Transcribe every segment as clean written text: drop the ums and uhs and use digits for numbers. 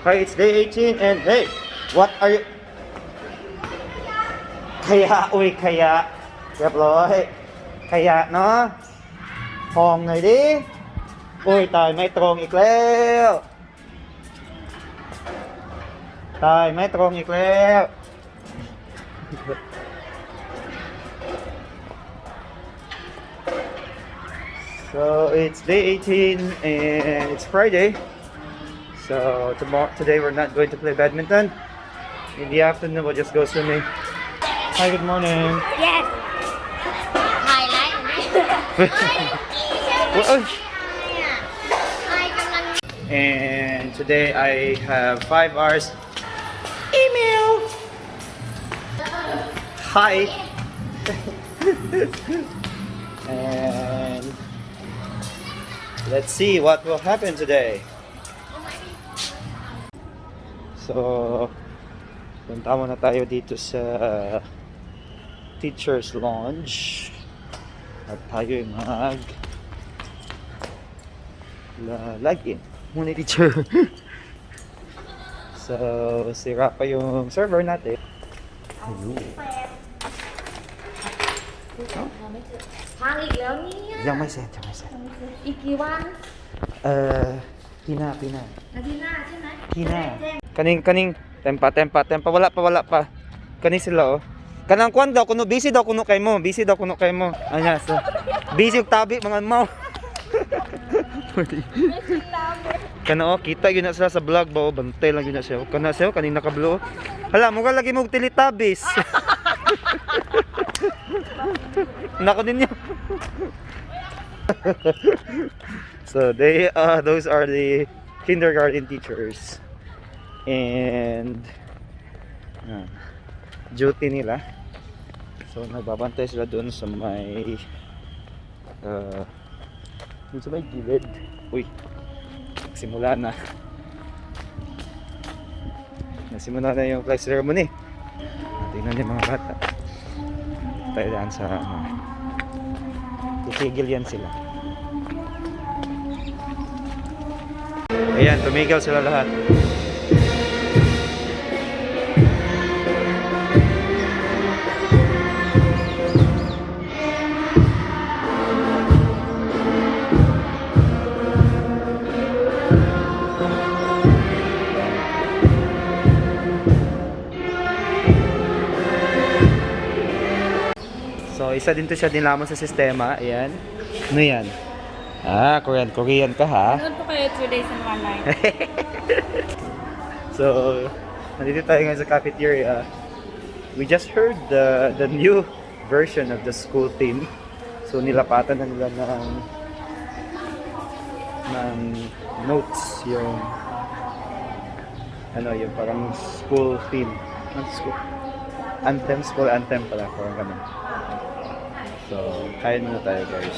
Hi, it's day 18 and hey, what are you? Kaya. เรียบร้อยขยะเนาะพองหน่อยดิอุ้ยตายไม่ตรงอีกแล้วตายไม่ตรงอีกแล้ว So it's day 18 and it's Friday. So today we're not going to play badminton. In the afternoon we'll just go swimming. Hi, good morning. Yes. Highlight. And today I have 5 hours email. Hi. And let's see what will happen today. So, punta muna tayo dito sa Teacher's Lounge. At tayo login muna teacher. So, sira pa yung server natin. Ayun. พังอีกแล้วเนี่ย ยังไม่เสร็จ อีกกี่วัน ปีหน้า อาทิตย์หน้าใช่ไหม ปีหน้า kaning tempa wala pa kaning sila oh kanang kwan daw kuno busy daw kuno kay mo anya so busy og tabi mga mau. Kana oh kita gyud na sila sa vlog ba oh bantay lang gyud na siya kana siya kaning nakablo hala mo lagi mo Teletubbies. Nako ninyo. So those are the kindergarten teachers and duty nila. So nagbabantay sila doon sa may gilid. Uy, simula na. Nasimula na yung flag ceremony. Tingnan niyo mga bata. Tayo daan sa titigil yan sila. Ayan, tumigil sila lahat. So, isa din to siya dinlamon sa sistema. Ayan. Ano yan? Korean ka ha? Doon po kayo 2 days and 1 night. So, nandito tayo ngayon sa cafeteria. We just heard the new version of the school theme. So, nilapatan na nila ng notes yung yung parang school theme. School anthem pala. Parang ganun. So, kain muna tayo guys.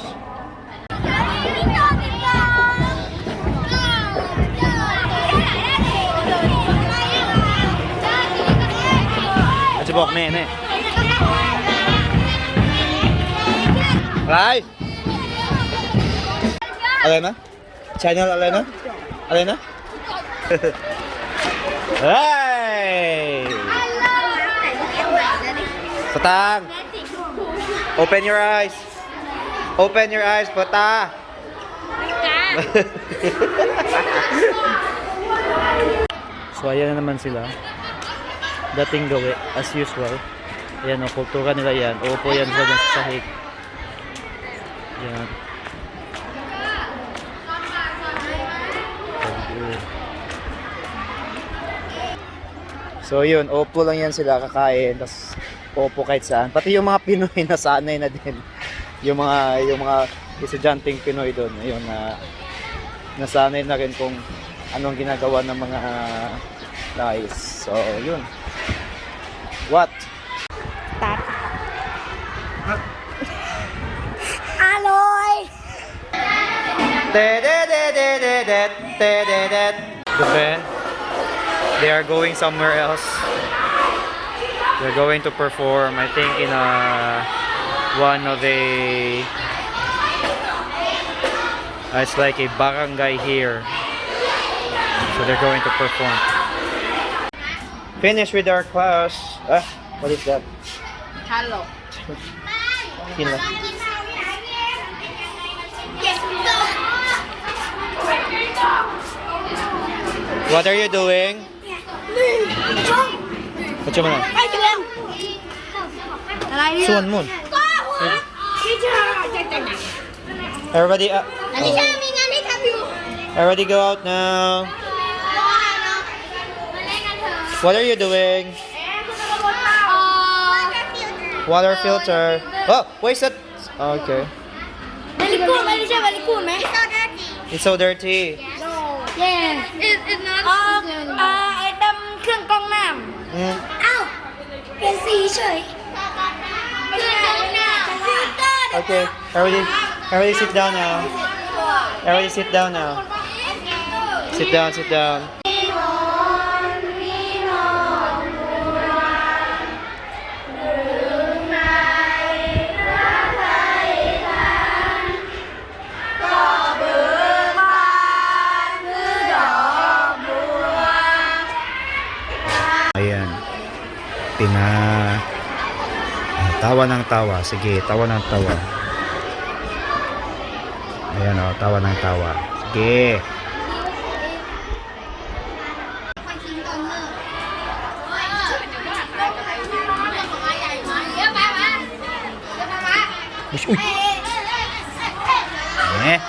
At bok nene. Alay. Alena? Channel Alena? Hey! Satang. Open your eyes, Pota. So ayan na naman sila. Dating gawi as usual. Ayan o, kultura nila yan. Uupo yan sila dyan sa sahig. Yan. So yun, uupo lang yan sila kakain. Tapos uupo kahit saan. Pati yung mga Pinoy na sanay na din. Yung mga estudyanteng Pinoy doon, ayun nasanay na rin kung anong ginagawa ng mga guys. So, yun. What? Tat. Aloy! The band, they are going somewhere else. They're going to perform, I think, in one of a it's like a barangay here. So they're going to perform. Finish with our class. What is that? Hello. Hila. What are you doing? What's your name? Suan Moon. Everybody, everybody go out now. What are you doing? Water filter. Oh, where's that? Okay. It's so dirty. Yeah. It's not. Item เครื่องกรองน้ำ Mm. เป็นสีเฉย Okay, everybody sit down now. Everybody sit down now. Sit down, sit down. Ayan. Tawa ng tawa. Sige, tawa ng tawa. Ayan o, tawa ng tawa. Sige. Uy! Eh?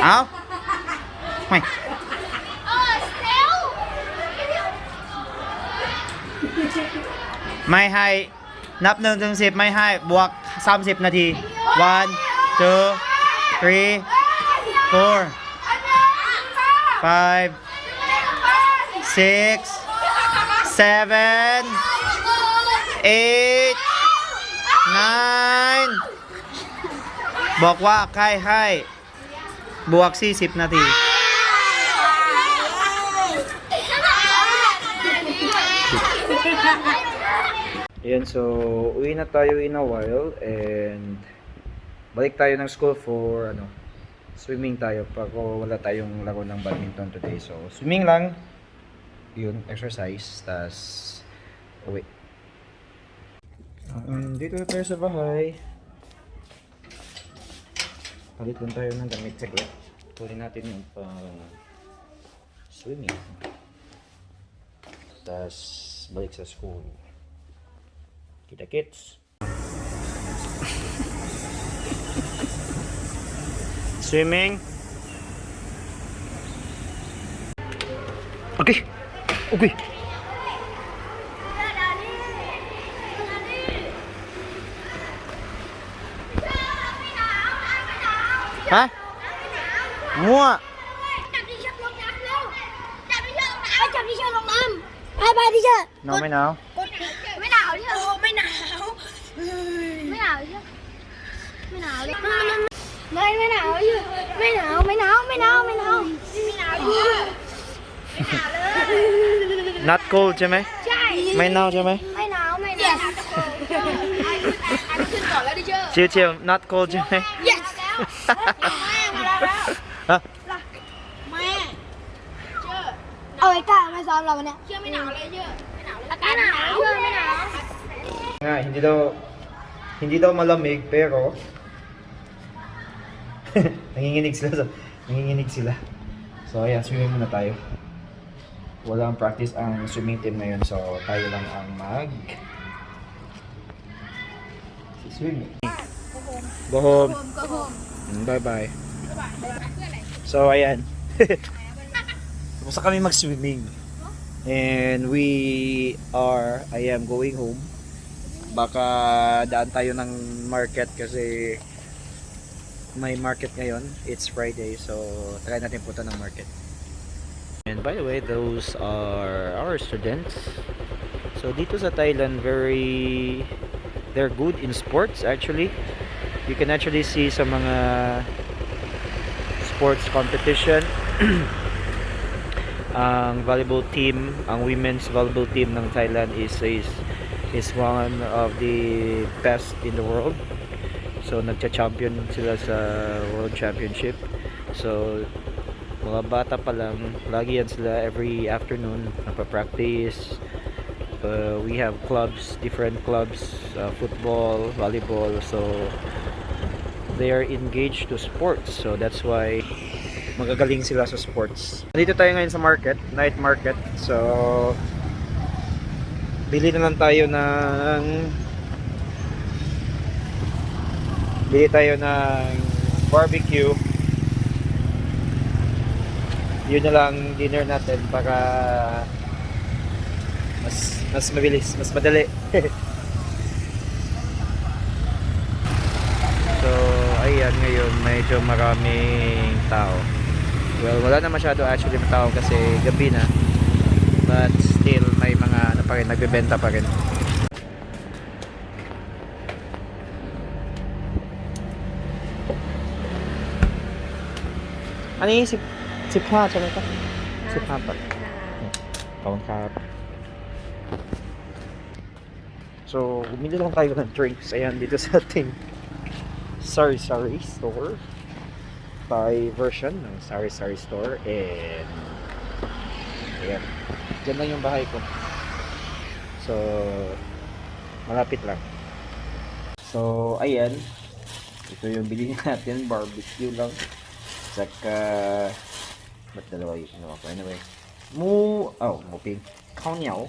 Áo? Mày. May hai นับ1 ถึง 10ไม่ให้บวก30นาที1 2 3 4 5 6 7 8 9 บอกว่าใครให้บวก40นาที Ayan, so uwi na tayo in a while and balik tayo ng school for swimming tayo pag wala tayong laro ng badminton today. So swimming lang, yun, exercise, tas uwi. Dito na tayo sa bahay. Palit lang tayo ng damit saglit. Tuloy natin yung swimming. Tas balik sa school. Kita kits. Swimming. Okay. Okay. Hả? Mua. Hai ba đi chơi. Nào mấy nào? Mấy nào chứ? Mấy nào? Mấy nào chứ? Mấy nào đi? Đây mấy nào chứ? Mấy nào? Mấy nào? Mấy nào? Mấy nào? Mấy nào chứ? Mấy nào nữa? Not cold chứ mấy? Chạy. Mấy nào chứ mấy? Mấy nào? Mấy nào? Anhขึ้นก่อนแล้วดิเชอร์ Chill chill, not cold chứ mấy? Yes. มาแล้ว Hả? แม่เชื่อเอาไอ้ก้ามาซ้อมเราวันเนี้ยเชื่อไม่หนาวเลยเชื่อไม่หนาวเลยอากาศหนาวเชื่อไม่หนาว Nga, hindi daw malamig pero nanginginig sila. So ayan, swimming muna tayo. Walang practice ang swimming team ngayon, so tayo lang ang swimming. Go home. Bye bye. So ayan. Tapos na kami mag-swimming. And I am going home. Baka daan tayo ng market kasi may market ngayon. It's Friday, so try natin punta ng market. And by the way, those are our students. So dito sa Thailand, they're good in sports actually. You can actually see sa mga sports competition. Ang volleyball team, ang women's volleyball team ng Thailand is is one of the best in the world. So nagcha-champion sila sa World Championship. So mga bata pa lang, lagi yan sila every afternoon nagpa-practice. We have clubs, different clubs, football, volleyball. So they are engaged to sports. So that's why magagaling sila sa sports. Dito tayo ngayon sa market, night market. So bili na lang tayo ng barbecue. Yun na lang dinner natin para mas mabilis, mas madali. So ayan, ngayon medyo maraming tao. Well, wala na masyado actually tao kasi gabi na. But still may mga ano pa rin, nagbebenta pa rin. Ano yung si Pa? Saan ito? Si Papa. Kawan ka. So, bumili lang tayo ng drinks. Ayan, dito sa ating Sari store. Thai version ng Sari store. And ayan. Diyan lang yung bahay ko. So, malapit lang. So, ayan. Ito yung bilhin natin. Barbecue lang. Saka, ba't dalawa yun? Anyway. Muping. Kao niao.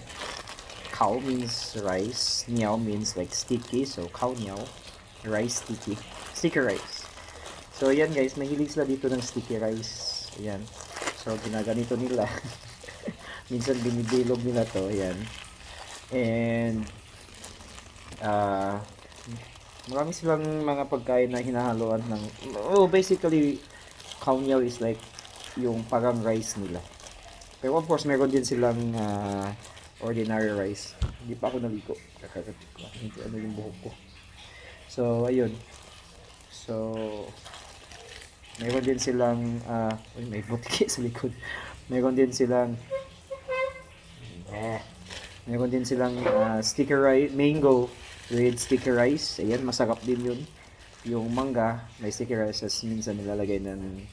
Kao means rice. Niao means like sticky. So, kao niao. Rice sticky. Sticky rice. So, ayan guys. Mahilig sila dito ng sticky rice. Ayan. So, ginaganito nila. Minsan binibilog nila to. Ayan. And, marami silang mga pagkain na hinahaluan ng, basically, kaunyaw is like yung parang rice nila. Pero of course, meron din silang ordinary rice. Hindi pa ako naligo. Ano yung buhok ko. So, ayun. So, meron din silang may butiki sa likod. Meron din silang sticky rice, mango with sticky rice. Ayan, masarap din yun. Yung mangga, may sticky rice, as minsan nilalagay ng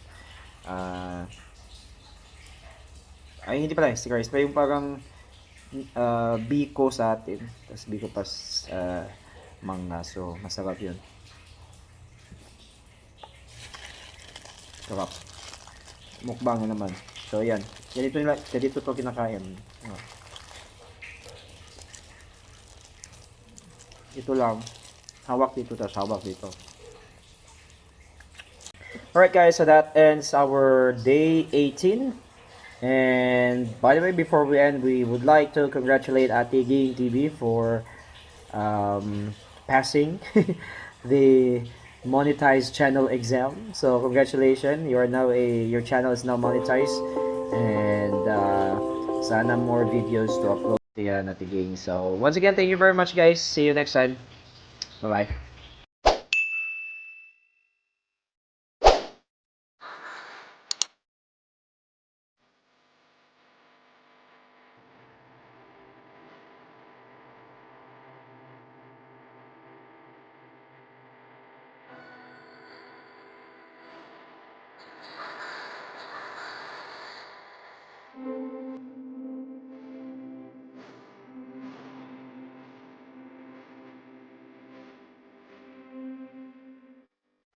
hindi pala sticky rice, pero yung parang biko sa atin, tapos biko pas mangga, so masarap yun. Sarap. Mukbang na naman. So yan, ganito to kinakain. Ito lang, hawak dito, tapos hawak dito. Alright guys, so that ends our day 18. And by the way, before we end, we would like to congratulate Ate Ging TV for passing the monetized channel exam. So congratulations, your channel is now monetized, and sana more videos to upload. Ate Ging. So once again, thank you very much guys. See you next time. Bye bye.